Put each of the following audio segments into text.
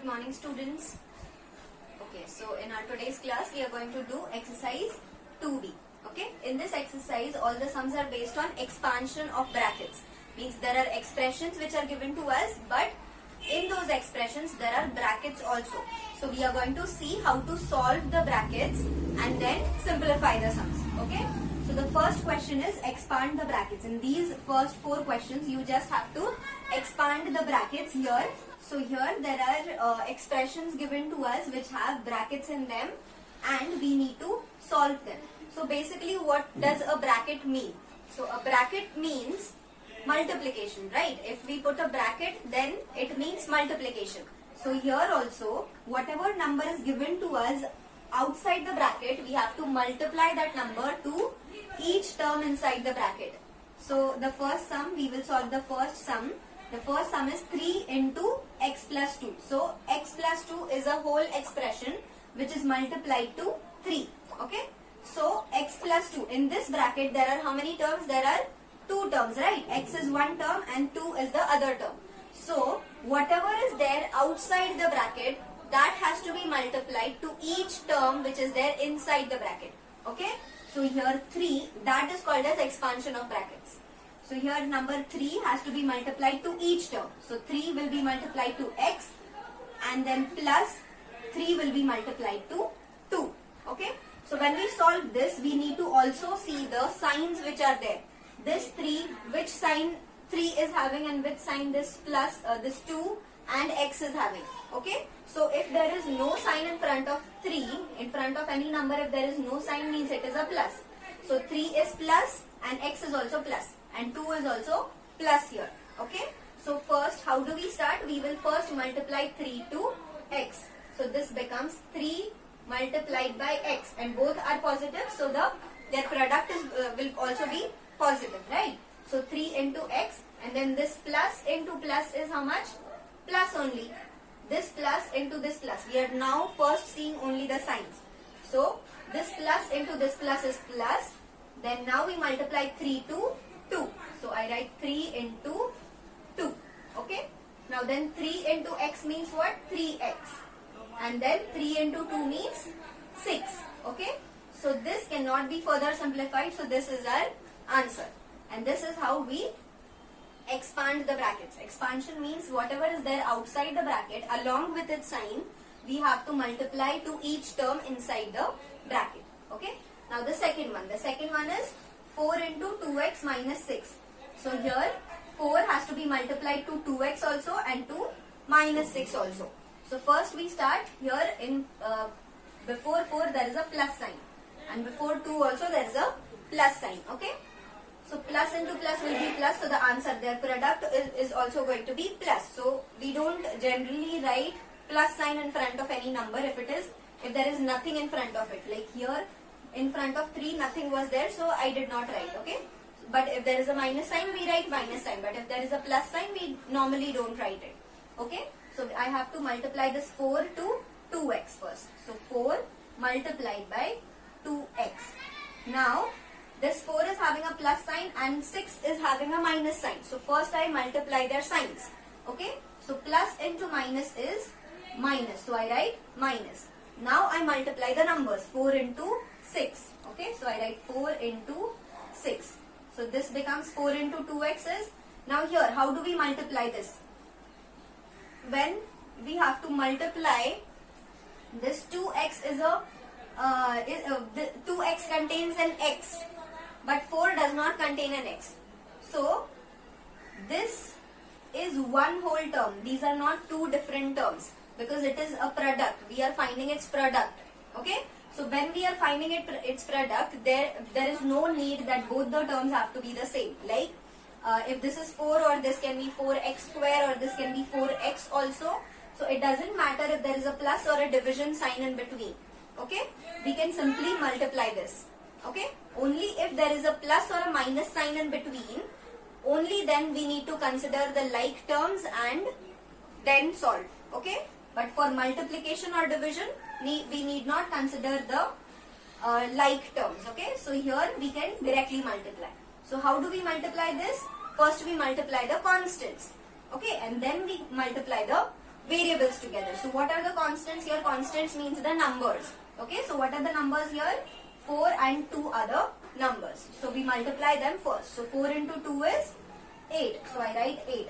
morning students. Okay, so in our today's class we are going to do exercise 2b. Okay, in this exercise all the sums are based on expansion of brackets. Means there are expressions which are given to us, but in those expressions there are brackets also. So we are going to see how to solve the brackets and then simplify the sums. Okay, so the first question is expand the brackets. In these first 4 questions you just have to expand the brackets here. So here there are expressions given to us which have brackets in them and we need to solve them. So basically what does a bracket mean? So a bracket means multiplication, right? If we put a bracket, then it means multiplication. So here also whatever number is given to us outside the bracket, we have to multiply that number to each term inside the bracket. So the first sum, we will solve the first sum. The first sum is 3 into x plus 2. So x plus 2 is a whole expression which is multiplied to 3. Okay. So x plus 2. In this bracket there are how many terms? There are 2 terms, right? X is one term and 2 is the other term. So whatever is there outside the bracket, that has to be multiplied to each term which is there inside the bracket. Okay. So here 3, that is called as expansion of brackets. So here number 3 has to be multiplied to each term. So 3 will be multiplied to x and then plus 3 will be multiplied to 2. Okay. So when we solve this, we need to also see the signs which are there. This 3, which sign 3 is having and which sign this plus, this 2 and x is having. Okay. So if there is no sign in front of 3, in front of any number, if there is no sign means it is a plus. So 3 is plus and x is also plus. And 2 is also plus here. Okay. So first how do we start? We will first multiply 3 to x. So this becomes 3 multiplied by x and both are positive. So their product is will also be positive, right? So 3 into x and then this plus into plus is how much? Plus only. This plus into this plus. We are now first seeing only the signs. So this plus into this plus is plus. Then now we multiply 3 to 2. So I write 3 into 2. Okay. Now then 3 into x means what? 3x. And then 3 into 2 means 6. Okay. So this cannot be further simplified. So this is our answer. And this is how we expand the brackets. Expansion means whatever is there outside the bracket along with its sign, we have to multiply to each term inside the bracket. Okay. Now the second one. The second one is 4 into 2x minus 6. So here 4 has to be multiplied to 2x also and to minus 6 also. So first we start here in before 4 there is a plus sign and before 2 also there is a plus sign. Okay. So plus into plus will be plus. So the answer, their product is also going to be plus. So we don't generally write plus sign in front of any number if there is nothing in front of it. Like here in front of 3 nothing was there, so I did not write. Okay. But if there is a minus sign, we write minus sign. But if there is a plus sign, we normally don't write it. Okay. So I have to multiply this 4 to 2x first. So 4 multiplied by 2x. Now this 4 is having a plus sign and 6 is having a minus sign. So first I multiply their signs. Okay. So plus into minus is minus. So I write minus. Now I multiply the numbers. 4 into 6. Okay. So I write 4 into 6. So this becomes 4 into 2x is. Now here how do we multiply this? When we have to multiply this 2x is a 2x contains an x. But 4 does not contain an x. So this is one whole term. These are not 2 different terms because it is a product. We are finding its product. Okay. So when we are finding its product, there is no need that both the terms have to be the same. Like if this is 4 or this can be 4x square or this can be 4x also. So it doesn't matter if there is a plus or a division sign in between. Okay. We can simply multiply this. Okay. Only if there is a plus or a minus sign in between, only then we need to consider the like terms and then solve. Okay. But for multiplication or division, we need not consider the like terms. Okay. So here we can directly multiply. So how do we multiply this? First we multiply the constants. Okay. And then we multiply the variables together. So what are the constants here? Constants means the numbers. Okay, so what are the numbers here? 4 and 2 other numbers. So we multiply them first. So 4 into 2 is 8. So I write 8.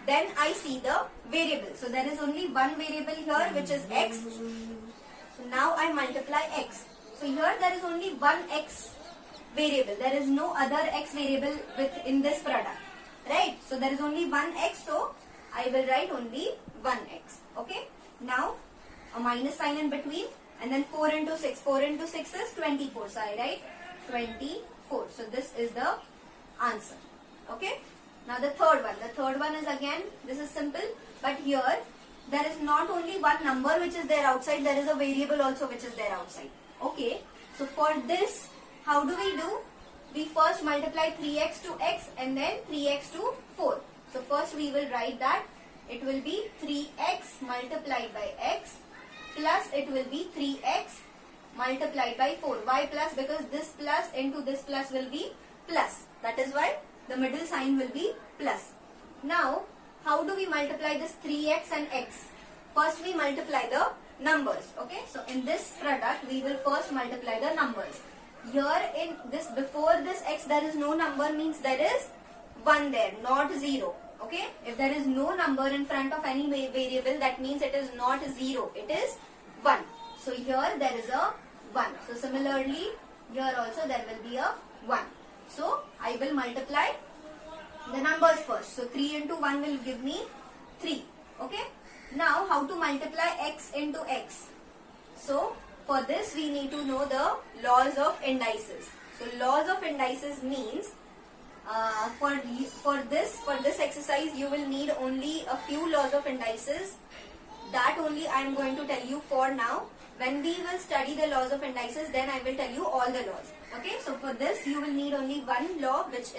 Then I see the variable. So there is only one variable here, which is x. So now I multiply x. So here there is only one x variable. There is no other x variable in this product. Right? So there is only one x. So I will write only 1x. Okay? Now a minus sign in between. And then 4 into 6. 4 into 6 is 24. So I write 24. So this is the answer. Okay? Now the third one. The third one is again, this is simple. But here, there is not only one number which is there outside. There is a variable also which is there outside. Okay? So for this, how do? We first multiply 3x to x and then 3x to 4. So first we will write that it will be 3x multiplied by x plus it will be 3x multiplied by 4. Why plus? Because this plus into this plus will be plus. That is why the middle sign will be plus. Now, how do we multiply this 3x and x? First we multiply the numbers. Okay, so in this product we will first multiply the numbers. Here in this, before this x there is no number, means there is 1 there, not 0. Okay, if there is no number in front of any variable, that means it is not 0, it is 1. So here there is a 1. So similarly here also there will be a 1. So I will multiply the numbers first. So 3 into 1 will give me 3. Okay. Now how to multiply x into x? So for this we need to know the laws of indices. So laws of indices means for this exercise you will need only a few laws of indices. That only I am going to tell you for now. When we will study the laws of indices, then I will tell you all the laws. Okay, so for this you will need only one law which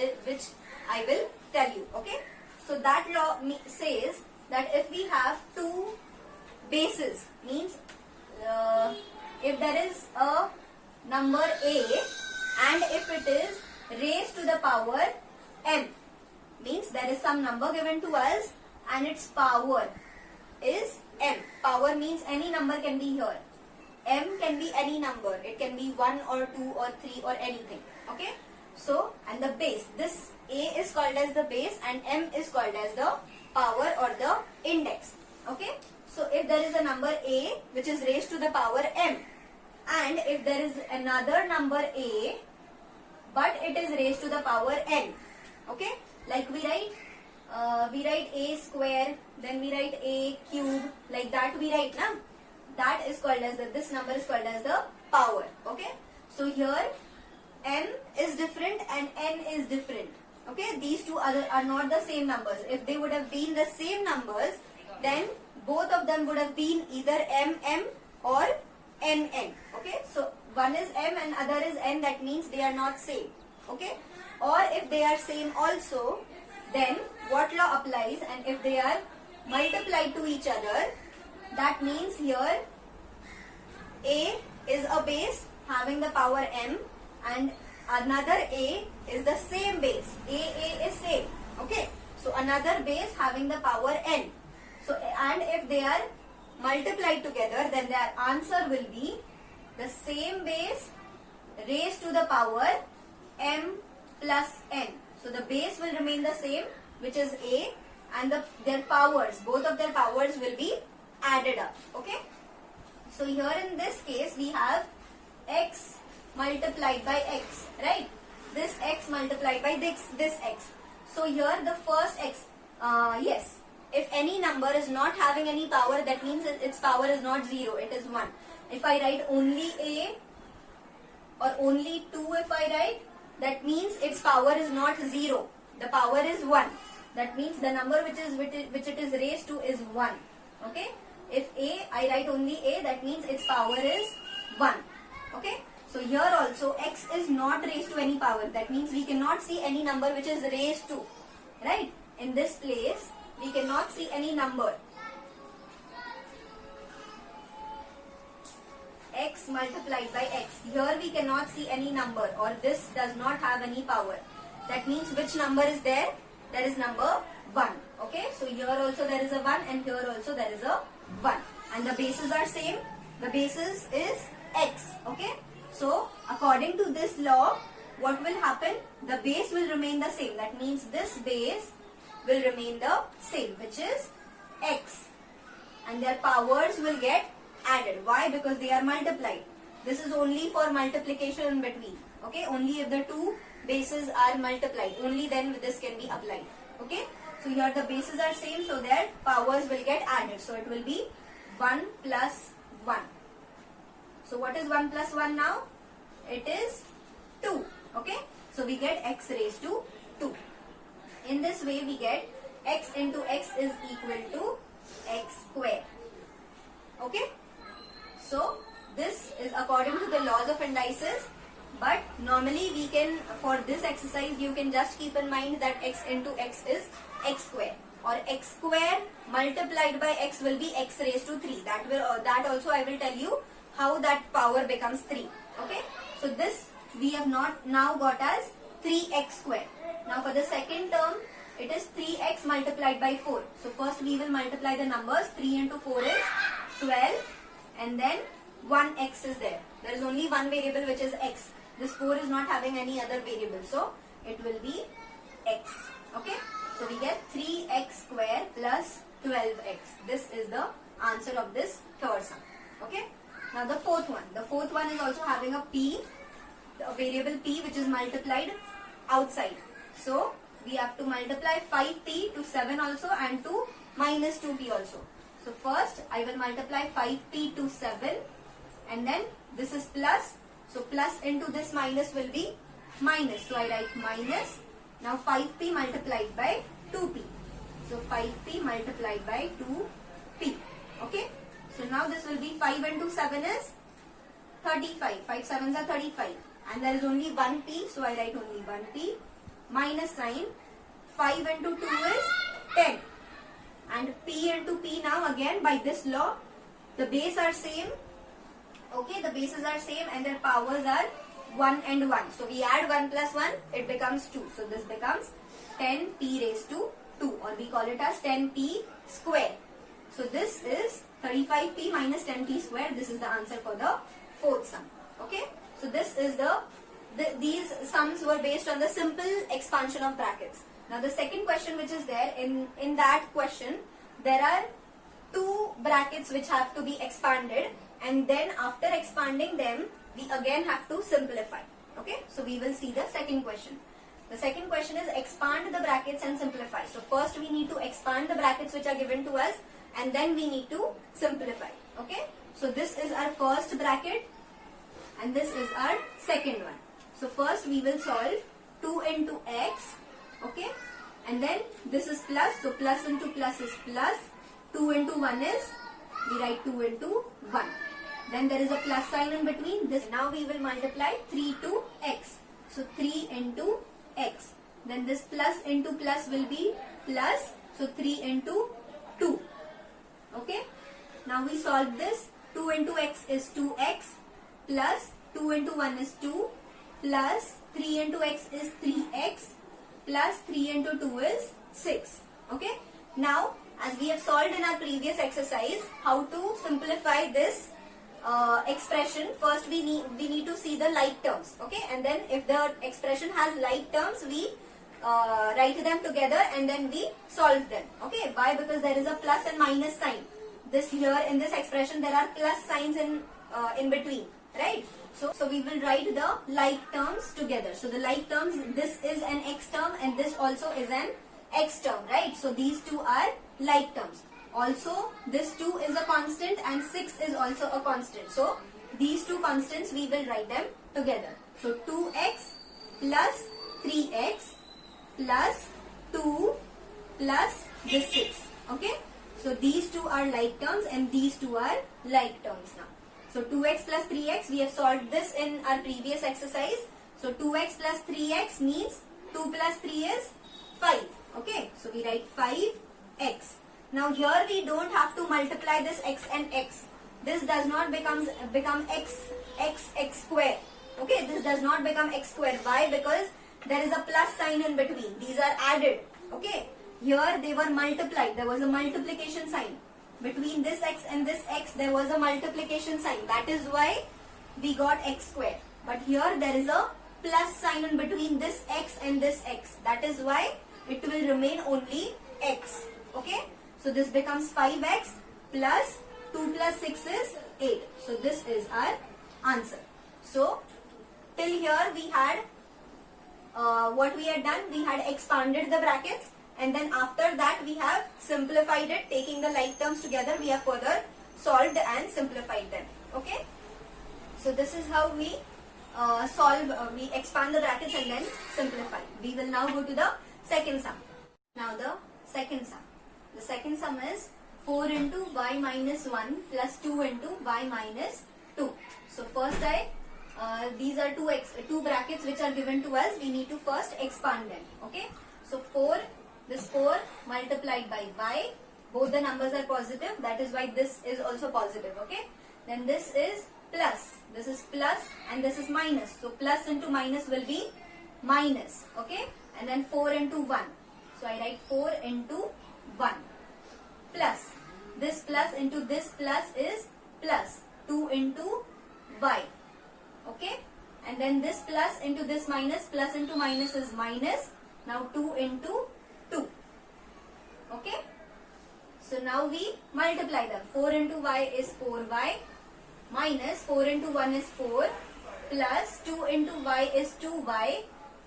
I will tell you. Okay, so that law says that if we have two bases, means if there is a number a and if it is raised to the power m, means there is some number given to us and its power is m. Power means any number can be here. M can be any number. It can be 1 or 2 or 3 or anything. Okay. So, and the base. This A is called as the base and M is called as the power or the index. Okay. So, if there is a number A which is raised to the power M and if there is another number A but it is raised to the power N. Okay. Like we write A square, then we write A cube, like that we write now. That is called as this number is called as the power. Okay. So here M is different and N is different. Okay. These two are not the same numbers. If they would have been the same numbers, then both of them would have been either MM or NN. Okay. So one is M and other is N. That means they are not same. Okay. Or if they are same also, then what law applies? And if they are multiplied to each other, that means here A is a base having the power M and another A is the same base. A is same. Okay. So another base having the power N. So and if they are multiplied together, then their answer will be the same base raised to the power M plus N. So the base will remain the same, which is A, and their powers, both of their powers will be added up. Okay. So here in this case we have x multiplied by x, right? This x multiplied by this x. So here the first x, yes, if any number is not having any power, that means its power is not 0, it is 1. If I write only A or only 2 if I write, that means its power is not 0, the power is 1. That means the number which it is raised to is 1. Okay. If A, I write only A, that means its power is 1. Okay. So here also x is not raised to any power. That means we cannot see any number which is raised to. Right. In this place, we cannot see any number. X multiplied by x. Here we cannot see any number, or this does not have any power. That means which number is there? There is number 1. Okay, so here also there is a 1 and here also there is a 1. And the bases are same. The basis is x. Okay, so according to this law, what will happen? The base will remain the same. That means this base will remain the same, which is x. And their powers will get added. Why? Because they are multiplied. This is only for multiplication in between. Okay, only if the two bases are multiplied, only then this can be applied. Okay, so here the bases are same, so their powers will get added. So it will be 1 plus 1. So what is 1 plus 1 now? It is 2. Okay, so we get x raised to 2. In this way we get x into x is equal to x square. Okay, so this is according to the laws of indices, but normally we can, for this exercise you can just keep in mind that x into x is x square, or x square multiplied by x will be x raised to 3. That also I will tell you how that power becomes 3. Okay, so this we have not now got as 3x square. Now for the second term, it is 3x multiplied by 4. So first we will multiply the numbers. 3 into 4 is 12, and then 1x is there. There is only one variable, which is x. This 4 is not having any other variable, so it will be x. Okay, so we get 3x square plus 12x. This is the answer of this third sum. Okay, now the fourth one. The fourth one is also having a p, a variable p, which is multiplied outside. So we have to multiply 5p to 7 also, and to minus 2p also. So first I will multiply 5p to 7, and then this is plus. So plus into this minus will be minus. So I write minus. Now 5p multiplied by 2p. So 5p multiplied by 2p. Okay. So now this will be 5 into 7 is 35. 5 sevens are 35. And there is only 1p. So I write only 1p. Minus sign. 5 into 2 is 10. And p into p, now again by this law, the base are same. Okay, the bases are same and their powers are 1 and 1. So we add 1 plus 1, it becomes 2. So this becomes 10p raised to 2, or we call it as 10p square. So this is 35p minus 10p square. This is the answer for the fourth sum. Okay, so this is these sums were based on the simple expansion of brackets. Now the second question which is there, in that question there are two brackets which have to be expanded, and then after expanding them we again have to simplify. Okay, so we will see the second question. The second question is expand the brackets and simplify. So first we need to expand the brackets which are given to us, and then we need to simplify. Okay, so this is our first bracket and this is our second one. So first we will solve 2 into x. Okay, and then this is plus, so plus into plus is plus. 2 into 1 is, we write 2 into 1. Then there is a plus sign in between this. Now we will multiply 3 to x. So 3 into x. Then this plus into plus will be plus. So 3 into 2. Okay. Now we solve this. 2 into x is 2x. Plus 2 into 1 is 2. Plus 3 into x is 3x. Plus 3 into 2 is 6. Okay. Now as we have solved in our previous exercise, how to simplify this expression, first we need to see the like terms. Okay, and then if the expression has like terms, we write them together and then we solve them. Okay, why? Because there is a plus and minus sign. This here in this expression there are plus signs in between, right? So we will write the like terms together. So the like terms, this is an x term and this also is an x term, right? So these two are like terms. Also this 2 is a constant and 6 is also a constant. So these two constants we will write them together. So 2x plus 3x plus 2 plus this 6. Okay. So these two are like terms and these two are like terms now. So 2x plus 3x, we have solved this in our previous exercise. So 2x plus 3x means 2 plus 3 is 5. Okay. So we write 5x. Now here we don't have to multiply this x and x. This does not become x square. Okay. This does not become x square. Why? Because there is a plus sign in between. These are added. Okay. Here they were multiplied. There was a multiplication sign. Between this x and this x, there was a multiplication sign. That is why we got x square. But here there is a plus sign in between this x and this x. That is why it will remain only x. Okay. So this becomes 5x plus 2 plus 6 is 8. So this is our answer. So till here we had what we had done, we had expanded the brackets, and then after that we have simplified it, taking the like terms together. We have further solved and simplified them. Okay. So this is how we we expand the brackets and then simplify. We will now go to the second sum. Now the second sum. The second sum is 4 into y minus 1 plus 2 into y minus 2. So first these are two brackets which are given to us. We need to first expand them. Okay. So this 4 multiplied by y. Both the numbers are positive. That is why this is also positive. Okay. Then this is plus. This is plus and this is minus. So plus into minus will be minus. Okay. And then 4 into 1. So I write 4 into 1 plus. This plus into this plus is plus 2 into y. Okay. And then this plus into this minus, plus into minus is minus. Now 2 into 2. Okay. So now we multiply them. 4 into y is 4y minus 4 into 1 is 4 plus 2 into y is 2y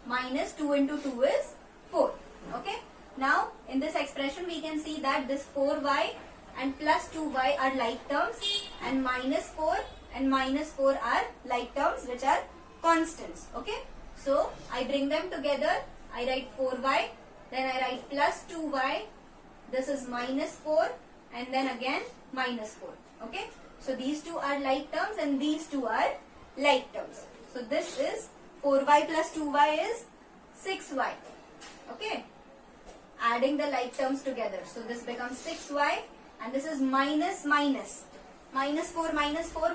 minus 2 into 2 is 4. Okay. Now in this expression we can see that this 4y and plus 2y are like terms, and minus 4 and minus 4 are like terms which are constants. Okay. So I bring them together. I write 4y, then I write plus 2y. This is minus 4 and then again minus 4. Okay. So these two are like terms and these two are like terms. So this is 4y plus 2y is 6y. Okay. Adding the like terms together. So this becomes 6y and this is minus minus. Minus 4,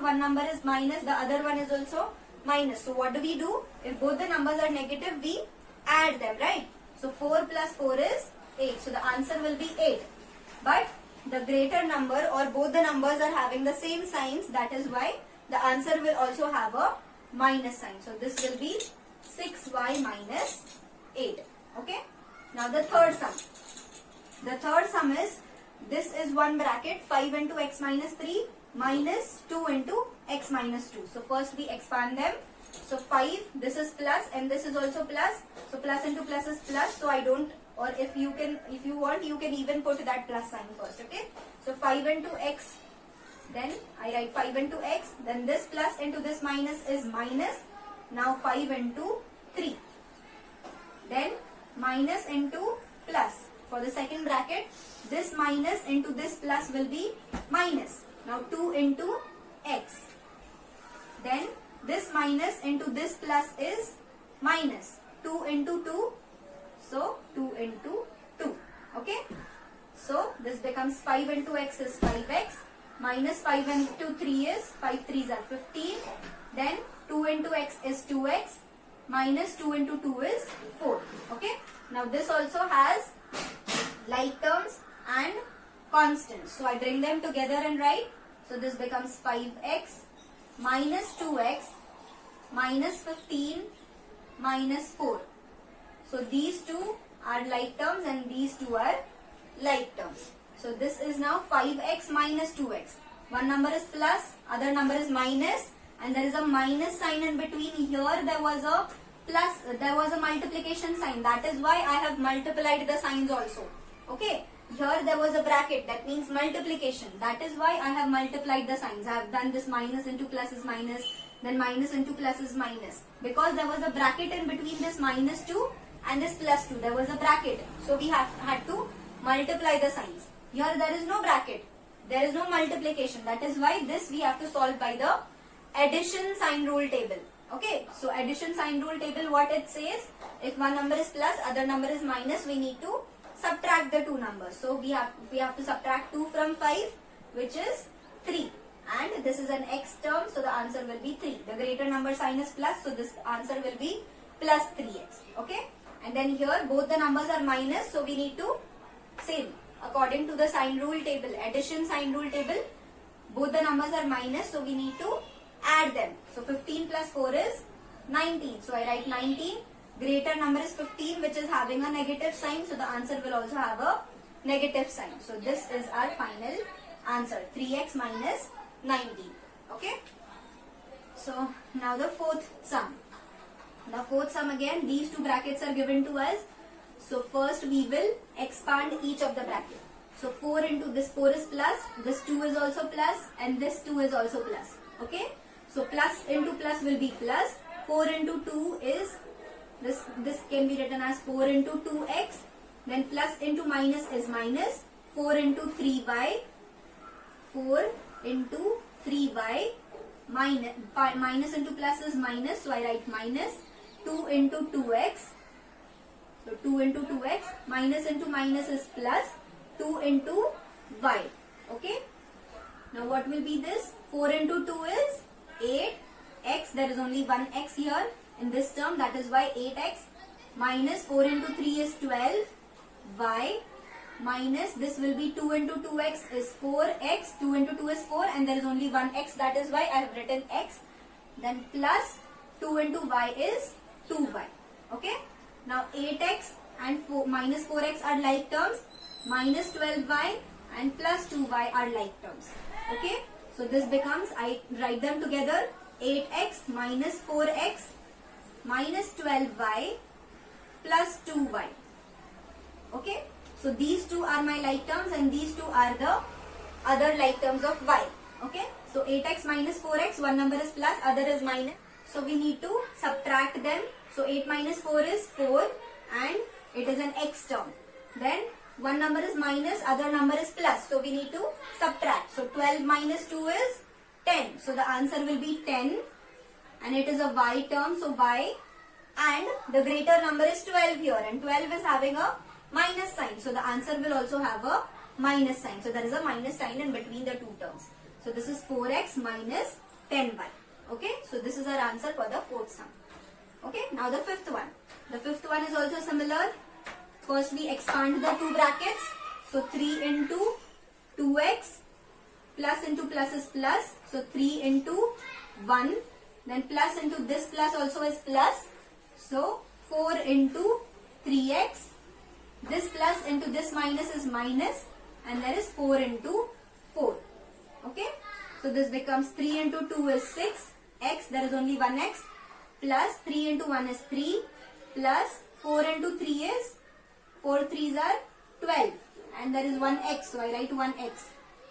one number is minus, the other one is also minus. So what do? If both the numbers are negative, we add them, right? So 4 plus 4 is 8. So the answer will be 8. But the greater number or both the numbers are having the same signs. That is why the answer will also have a minus sign. So this will be 6y minus 8. Okay. Now the third sum. The third sum is, this is one bracket, 5 into x minus 3 minus 2 into x minus 2. So first we expand them. So 5, this is plus and this is also plus. So plus into plus is plus. So I don't, or if you want, you can even put that plus sign first. Okay. So 5 into x, then I write 5 into x, then this plus into this minus is minus. Now 5 into 3. Then minus into plus. For the second bracket, this minus into this plus will be minus. Now 2 into x. Then this minus into this plus is minus. 2 into 2. So 2 into 2. Okay. So this becomes 5 into x is 5x. Minus 5 into 3 is 5 3s are 15. Then 2 into x is 2x. Minus 2 into 2 is 4. Okay. Now this also has like terms and constants. So I bring them together and write. So this becomes 5x minus 2x minus 15 minus 4. So these two are like terms and these two are like terms. So this is now 5x minus 2x. One number is plus, other number is minus, and there is a minus sign in between. Here there was a plus, there was a multiplication sign. That is why I have multiplied the signs also. Okay. Here there was a bracket, that means multiplication. That is why I have multiplied the signs. I have done this minus into plus is minus, then minus into plus is minus. Because there was a bracket in between this minus 2 and this plus 2. There was a bracket. So we had to multiply the signs. Here there is no bracket. There is no multiplication. That is why this we have to solve by the addition sign rule table. Okay. So addition sign rule table, what it says, if one number is plus, other number is minus, we need to subtract the two numbers. So we have to subtract 2 from 5, which is 3. And this is an x term, so the answer will be 3. The greater number sign is plus, so this answer will be plus 3x. Okay. And then here both the numbers are minus, so we need to same. According to the sign rule table, addition sign rule table, both the numbers are minus, so we need to add them. So 15 plus 4 is 19. So I write 19. Greater number is 15, which is having a negative sign. So the answer will also have a negative sign. So this is our final answer. 3x minus 19. Okay. So now the fourth sum. The fourth sum again, these two brackets are given to us. So first we will expand each of the bracket. So 4 into this 4 is plus, this 2 is also plus, and this 2 is also plus. Okay. So plus into plus will be plus. 4 into 2 is, this can be written as 4 into 2x. Then plus into minus is minus. 4 into 3y. 4 into 3y. Minus into plus is minus. So I write minus. 2 into 2x. So 2 into 2x. Minus into minus is plus. 2 into y. Okay. Now what will be this? 4 into 2 is 8x. There is only one x here in this term. That is why 8x. Minus 4 into 3 is 12. Y. Minus this will be 2 into 2x is 4x. 2 into 2 is 4 and there is only one x. That is why I have written x. Then plus 2 into y is 2y. Okay. Now 8x and minus 4x are like terms. Minus 12y and plus 2y are like terms. Okay. So this becomes, I write them together, 8x minus 4x minus 12y plus 2y. Okay. So these two are my like terms and these two are the other like terms of y. Okay. So 8x minus 4x, one number is plus, other is minus. So we need to subtract them. So 8 minus 4 is 4 and it is an x term. Then one number is minus, other number is plus. So we need to subtract. So 12 minus 2 is 10. So the answer will be 10 and it is a y term. So y, and the greater number is 12 here and 12 is having a minus sign. So the answer will also have a minus sign. So there is a minus sign in between the two terms. So this is 4x minus 10y. Okay. So this is our answer for the fourth sum. Okay. Now the fifth one. The fifth one is also similar. First we expand the two brackets. So 3 into 2x plus into plus is plus. So 3 into 1. Then plus into this plus also is plus. So 4 into 3x. This plus into this minus is minus. And there is 4 into 4. Okay. So this becomes 3 into 2 is 6. X, there is only one x. Plus 3 into 1 is 3. Plus 4 into 3 is 4 3s are 12 and there is 1x, so I write 1x.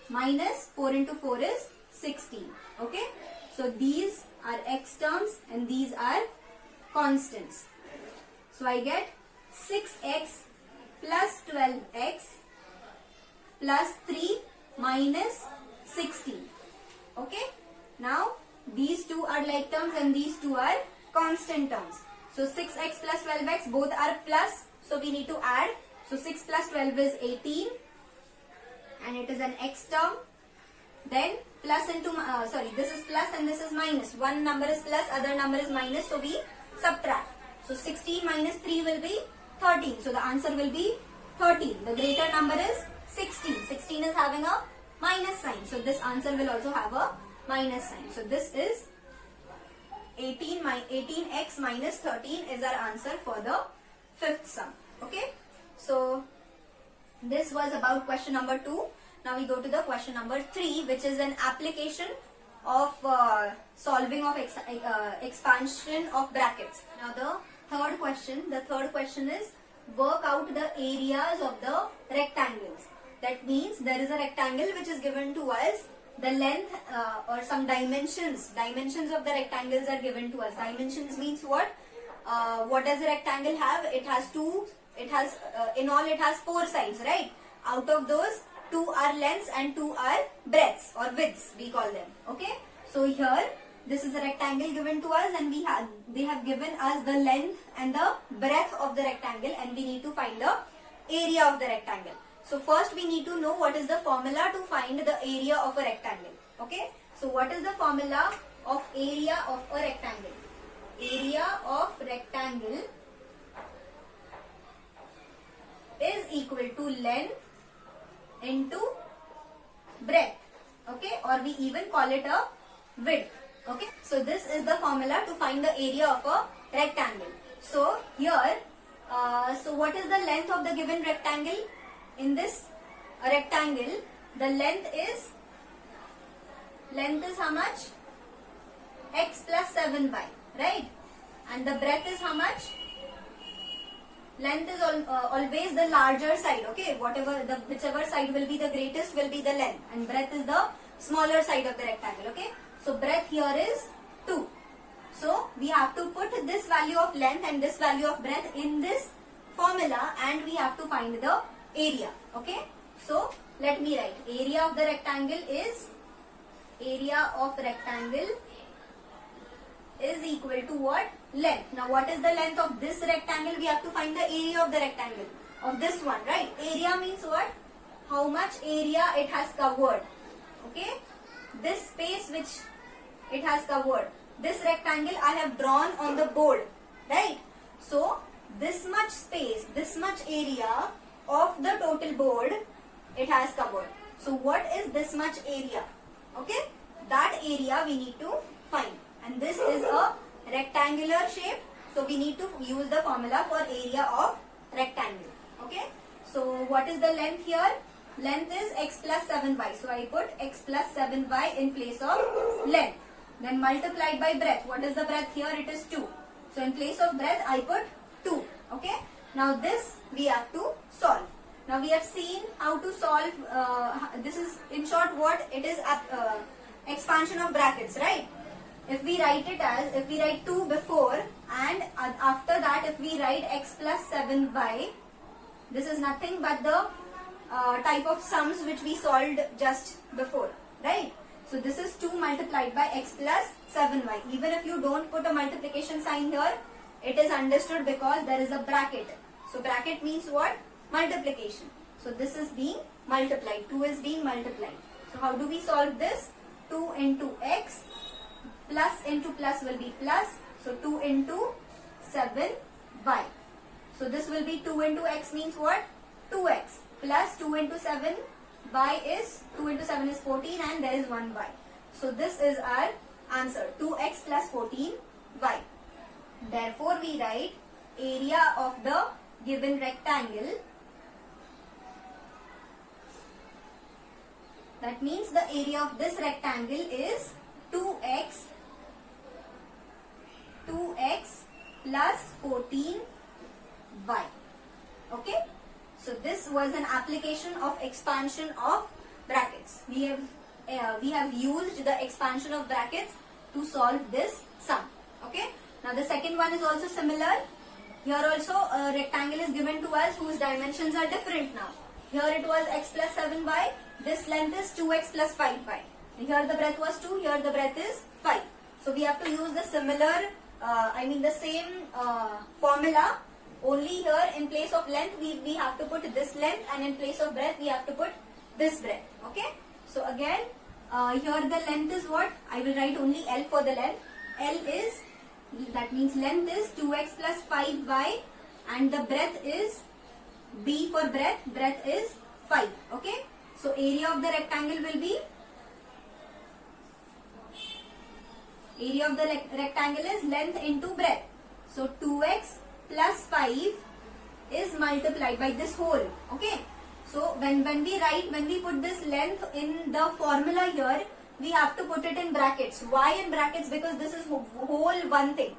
Minus 4 into 4 is 16. Okay. So these are x terms and these are constants. So I get 6x plus 12x plus 3 minus 16. Okay. Now these two are like terms and these two are constant terms. So 6x plus 12x both are plus. So we need to add. So 6 plus 12 is 18 and it is an x term. Then plus into, this is plus and this is minus. One number is plus, other number is minus. So we subtract. So 16 minus 3 will be 13. So the answer will be 13. The greater number is 16. 16 is having a minus sign. So this answer will also have a minus sign. So this is 18x minus 13 is our answer for the fifth sum. Okay. So this was about question number 2. Now we go to the question number 3, which is an application of solving of expansion of brackets. Now the third question is work out the areas of the rectangles. That means there is a rectangle which is given to us. The length or some dimensions of the rectangles are given to us. Dimensions means what? What does a rectangle have? It has in all it has 4 sides, right? Out of those, 2 are lengths and 2 are breadths or widths, we call them. Okay. So here, this is a rectangle given to us and they have given us the length and the breadth of the rectangle and we need to find the area of the rectangle. So first we need to know what is the formula to find the area of a rectangle. Okay. So what is the formula of area of a rectangle? Area of rectangle is equal to length into breadth. Okay, or we even call it a width. Okay, so this is the formula to find the area of a rectangle. So here, so what is the length of the given rectangle? In this rectangle, the length is how much? X plus 7y, right? And the breadth is how much? Length is always the larger side, okay? Whichever side will be the greatest will be the length, and breadth is the smaller side of the rectangle, okay? So breadth here is 2. So we have to put this value of length and this value of breadth in this formula, and we have to find the area, okay? So let me write. Area of the rectangle is equal to what? Length. Now what is the length of this rectangle? We have to find the area of the rectangle of this one, right? Area means what? How much area it has covered. Okay? This space which it has covered. This rectangle I have drawn on the board, right? So this much space, this much area of the total board it has covered. So what is this much area? Okay? That area we need to find. And this is a rectangular shape, so we need to use the formula for area of rectangle. Okay, so what is the length here? Length is x plus 7y, so I put x plus 7y in place of length. Then multiplied by breadth. What is the breadth here? It is 2. So in place of breadth I put 2. Okay, now this we have to solve. Now we have seen how to solve, this is in short what it is, expansion of brackets, right? If we write 2 before, and after that if we write x plus 7y, this is nothing but the type of sums which we solved just before, right? So this is 2 multiplied by x plus 7y. Even if you don't put a multiplication sign here, it is understood because there is a bracket. So bracket means what? Multiplication. So this is being multiplied. 2 is being multiplied. So how do we solve this? 2 into x plus into plus will be plus. So 2 into 7y. So this will be 2 into x means what? 2x plus 2 into 7 y is 2 into 7 is 14 and there is 1 y. So this is our answer, 2x plus 14y. Therefore we write area of the given rectangle. That means the area of this rectangle is 2x plus 14y. Okay. So this was an application of expansion of brackets. We have used the expansion of brackets to solve this sum. Okay. Now the second one is also similar. Here also a rectangle is given to us whose dimensions are different now. Here it was x plus 7y. This length is 2x plus 5y. Here the breadth was 2. Here the breadth is 5. So we have to use the similar, the same formula. Only here in place of length we have to put this length, and in place of breadth we have to put this breadth. Okay. So again here the length is what? I will write only L for the length. L is, that means length is 2x plus 5y, and the breadth is, B for breadth is 5. Okay. So area of the rectangle will be, area of the rectangle is length into breadth. So 2x plus 5 is multiplied by this whole. Okay. So when we put this length in the formula here, we have to put it in brackets. Why in brackets? Because this is whole one thing.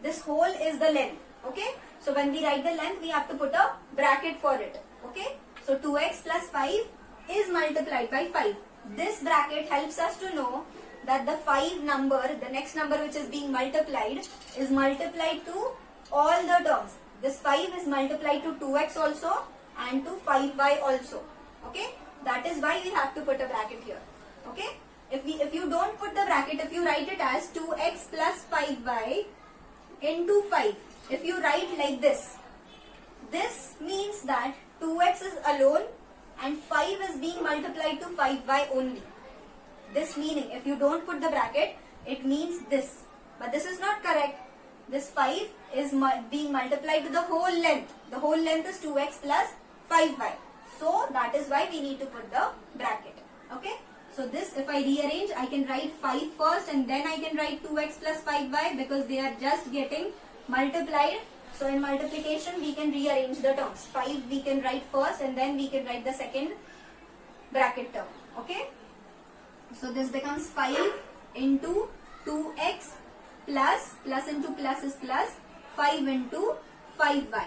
This whole is the length. Okay. So when we write the length, we have to put a bracket for it. Okay. So 2x plus 5 is multiplied by 5. This bracket helps us to know that the 5 number, the next number which is being multiplied, is multiplied to all the terms. This 5 is multiplied to 2x also and to 5y also. Okay. That is why we have to put a bracket here. Okay. If you don't put the bracket, if you write it as 2x plus 5y into 5, if you write like this, this means that 2x is alone and 5 is being multiplied to 5y only. This meaning, if you don't put the bracket, it means this. But this is not correct. This 5 is being multiplied to the whole length. The whole length is 2x plus 5y. So that is why we need to put the bracket. Okay. So this, if I rearrange, I can write 5 first and then I can write 2x plus 5y because they are just getting multiplied. So in multiplication we can rearrange the terms. 5 we can write first and then we can write the second bracket term. Okay. So this becomes 5 into 2x plus into plus is plus 5 into 5y.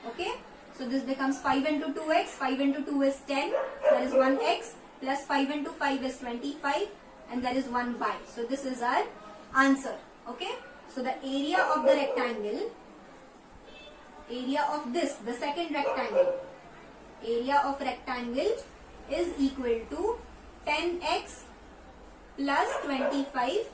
Okay. So this becomes 5 into 2x, 5 into 2 is 10, that is 1x, plus 5 into 5 is 25 and there is 1y. So this is our answer. Okay. So the area of the rectangle, area of this, the second rectangle, area of rectangle is equal to 10x plus 25y.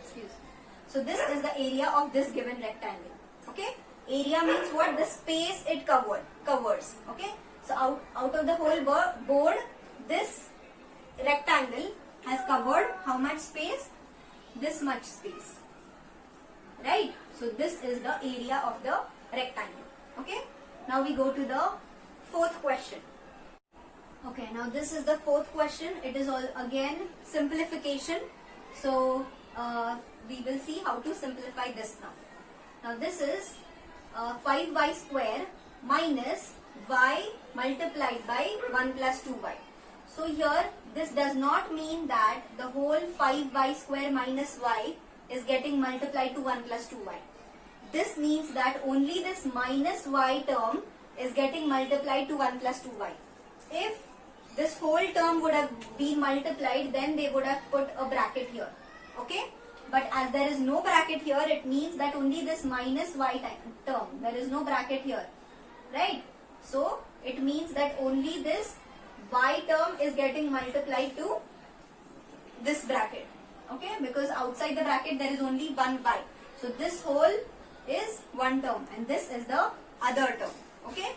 Excuse me. So this is the area of this given rectangle. Okay. Area means what? The space it covers. Okay. So out of the whole board, this rectangle has covered how much space? This much space. Right? So this is the area of the rectangle. Okay. Now we go to the fourth question. Okay. Now this is the fourth question. It is all again simplification. So we will see how to simplify this now. Now this is 5y square minus y multiplied by 1 plus 2y. So here this does not mean that the whole 5y square minus y is getting multiplied to 1 plus 2y. This means that only this minus y term is getting multiplied to 1 plus 2y. If this whole term would have been multiplied, then they would have put a bracket here. Okay. But as there is no bracket here, it means that only this minus y term, there is no bracket here, right? So it means that only this y term is getting multiplied to this bracket, okay? Because outside the bracket there is only one y. So this whole is one term and this is the other term, okay?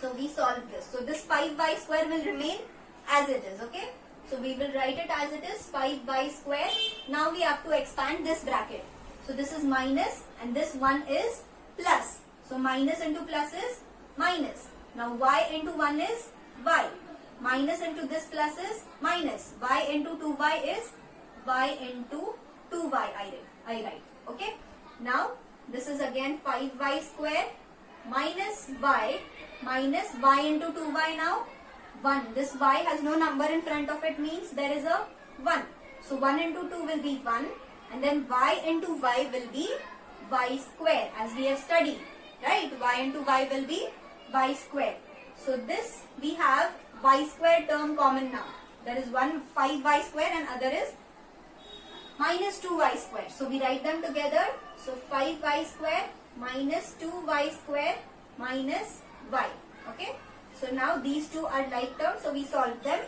So we solve this. So this 5y square will remain as it is, okay? So we will write it as it is, 5y square. Now we have to expand this bracket. So this is minus and this one is plus. So minus into plus is minus. Now y into 1 is y. Minus into this plus is minus. Y into 2y is y into 2y I write. Okay. Now this is again 5y square minus y into 2y now. 1. This y has no number in front of it, means there is a 1. So 1 into 2 will be 1 and then y into y will be y square as we have studied. Right? Y into y will be y square. So this we have y square term common now. There is one 5y square and other is minus 2y square. So we write them together. So 5y square minus 2y square minus y. Okay. So now these two are like terms, so we solve them.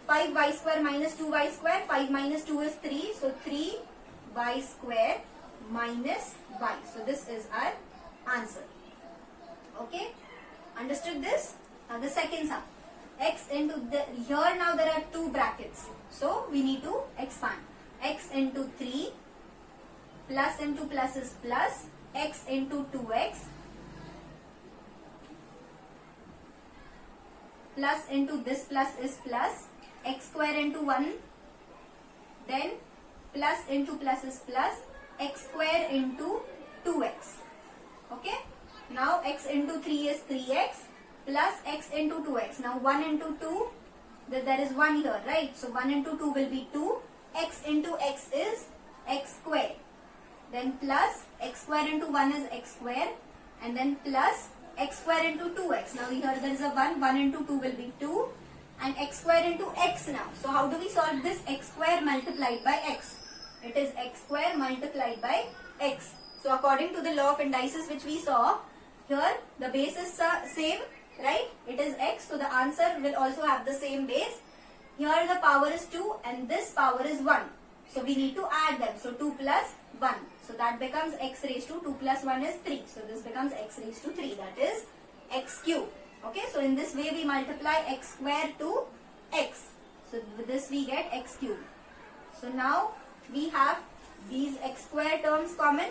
5y square minus 2y square, 5 minus 2 is 3, so 3y square minus y. So this is our answer. Okay, understood this? Now the second sum, x into the, here now there are two brackets, so we need to expand. X into 3 plus into plus is plus, x into 2x plus into this plus is plus, x square into 1, then plus into plus is plus, x square into 2x. Okay. Now x into 3 is 3x plus x into 2x. Now 1 into 2, there is 1 here, right? So 1 into 2 will be 2. X into x is x square. Then plus x square into 1 is x square. And then plus x square into 2x. Now here there is a 1. 1 into 2 will be 2. And x square into x now. So how do we solve this? X square multiplied by x. It is x square multiplied by x. So according to the law of indices which we saw, here the base is same, right? It is x. So the answer will also have the same base. Here the power is 2 and this power is 1. So we need to add them. So 2 plus 1. So that becomes x raised to 2 plus 1 is 3. So this becomes x raised to 3. That is x cube. Okay. So in this way we multiply x square to x. So with this we get x cube. So now we have these x square terms common.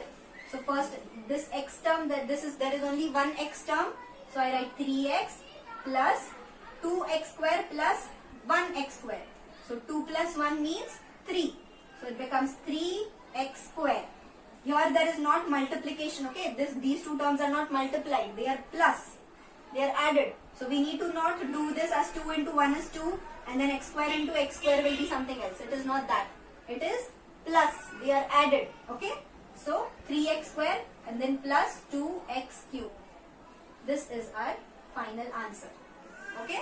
So first this x term, there is only one x term. So I write 3x plus 2x square plus 1x square. So 2 plus 1 means 3. So it becomes 3x square. Here there is not multiplication, okay? These two terms are not multiplied. They are plus. They are added. So we need to not do this as 2 into 1 is 2 and then x square into x square will be something else. It is not that. It is plus. They are added, okay? So 3x square and then plus 2x cube. This is our final answer, okay?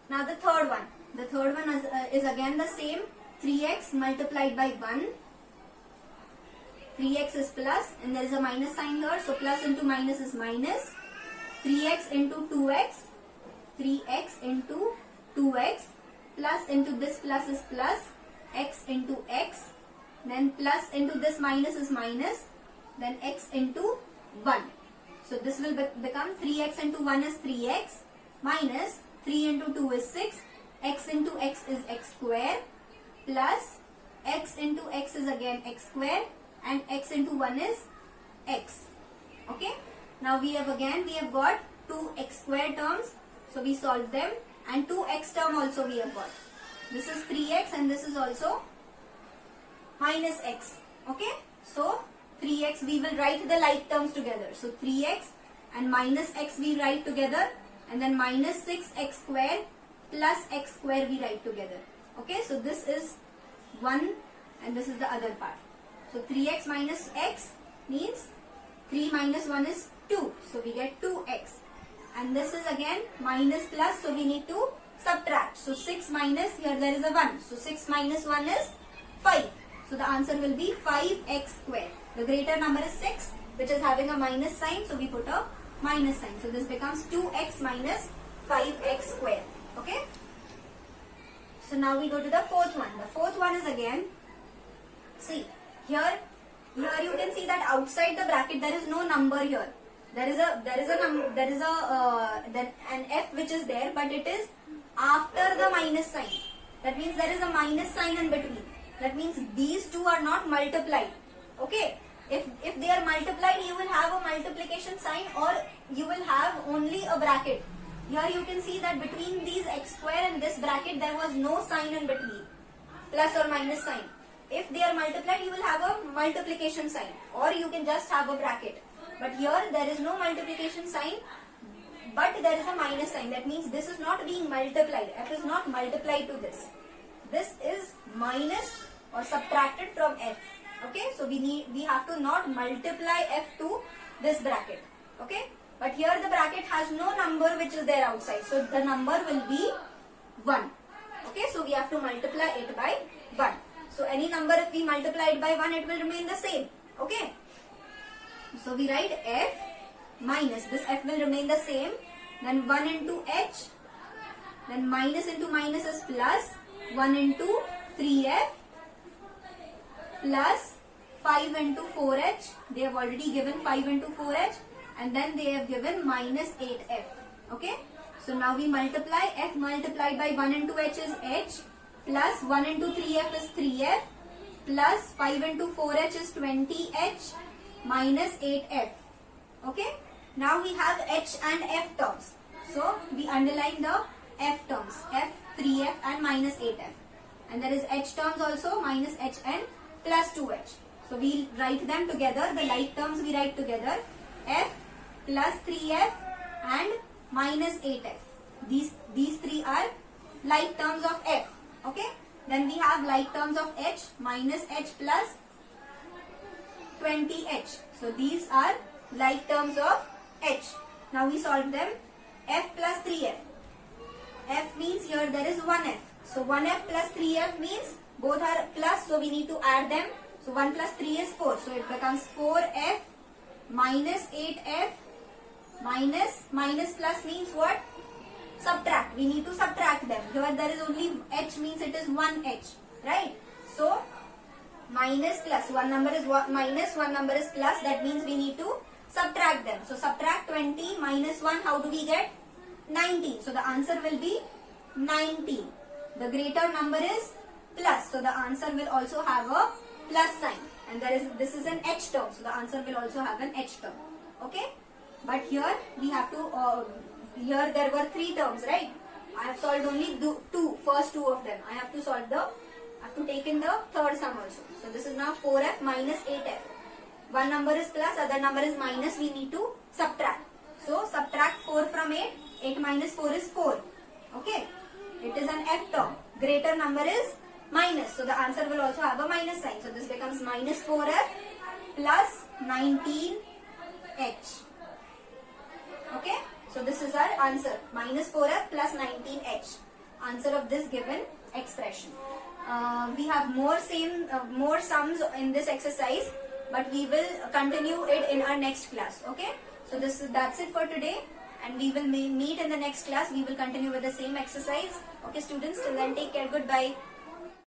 Now the third one. The third one is again the same. 3x multiplied by 1. 3x is plus and there is a minus sign here. So plus into minus is minus. 3x into 2x. 3x into 2x. Plus into this plus is plus. X into x. Then plus into this minus is minus. Then x into 1. So this will become 3x into 1 is 3x. Minus 3 into 2 is 6. X into x is x square. Plus x into x is again x square. And x into 1 is x. Okay. Now we have got 2x square terms. So we solve them. And 2x term also we have got. This is 3x and this is also minus x. Okay. So 3x we will write the like terms together. So 3x and minus x we write together. And then minus 6x square plus x square we write together. Okay. So this is 1 and this is the other part. So 3x minus x means 3 minus 1 is 2. So we get 2x. And this is again minus plus. So we need to subtract. So 6 minus, here there is a 1. So 6 minus 1 is 5. So the answer will be 5x square. The greater number is 6, which is having a minus sign. So we put a minus sign. So this becomes 2x minus 5x square. Okay. So now we go to the fourth one. The fourth one is again, see, here you can see that outside the bracket there is no number here. There is an f which is there, but it is after the minus sign. That means there is a minus sign in between. That means these two are not multiplied. Okay. If they are multiplied, you will have a multiplication sign or you will have only a bracket. Here you can see that between these x square and this bracket there was no sign in between. Plus or minus sign. If they are multiplied, you will have a multiplication sign or you can just have a bracket. But here there is no multiplication sign, but there is a minus sign. That means this is not being multiplied. F is not multiplied to this. This is minus or subtracted from f. Okay, so we have to not multiply f to this bracket. Okay, but here the bracket has no number which is there outside. So the number will be 1. Okay, so we have to multiply it by 1. So any number if we multiply it by 1, it will remain the same. Okay. So we write f minus, this f will remain the same. Then 1 into h. Then minus into minus is plus. 1 into 3f. Plus 5 into 4h. They have already given 5 into 4h. And then they have given minus 8f. Okay. So now we multiply. F multiplied by 1 into h is h. Plus 1 into 3f is 3f. Plus 5 into 4h is 20h. Minus 8f. Okay. Now we have h and f terms. So we underline the f terms. F, 3f and minus 8f. And there is h terms also, minus h and plus 2h. So we write them together. The like terms we write together. F plus 3f and minus 8f. These three are like terms of f. Okay. Then we have like terms of h, minus h plus 20h. So these are like terms of h. Now we solve them. F plus 3f. F means here there is 1f. So 1f plus 3f means both are plus, so we need to add them. So 1 plus 3 is 4. So it becomes 4f minus 8f minus plus means what? Subtract. We need to subtract them. Here there is only h means it is 1h. Right? So minus plus. One number is minus, one number is plus. That means we need to subtract them. So subtract 20 minus 1. How do we get? 19. So the answer will be 19. The greater number is plus. So the answer will also have a plus sign. And this is an h term. So the answer will also have an h term. Okay. But here we have to, here there were 3 terms, right? I have solved only first two of them. I have to take in the third sum also. So this is now 4f minus 8f. One number is plus, other number is minus, we need to subtract. So subtract 4 from 8, 8 minus 4 is 4. Okay, it is an f term. Greater number is minus, so the answer will also have a minus sign. So this becomes minus 4f plus 19h. Okay, so this is our answer, minus 4f plus 19h. Answer of this given expression. We have more sums in this exercise, but we will continue it in our next class. Okay, so that's it for today, and we will meet in the next class. We will continue with the same exercise. Okay students, till then take care, goodbye.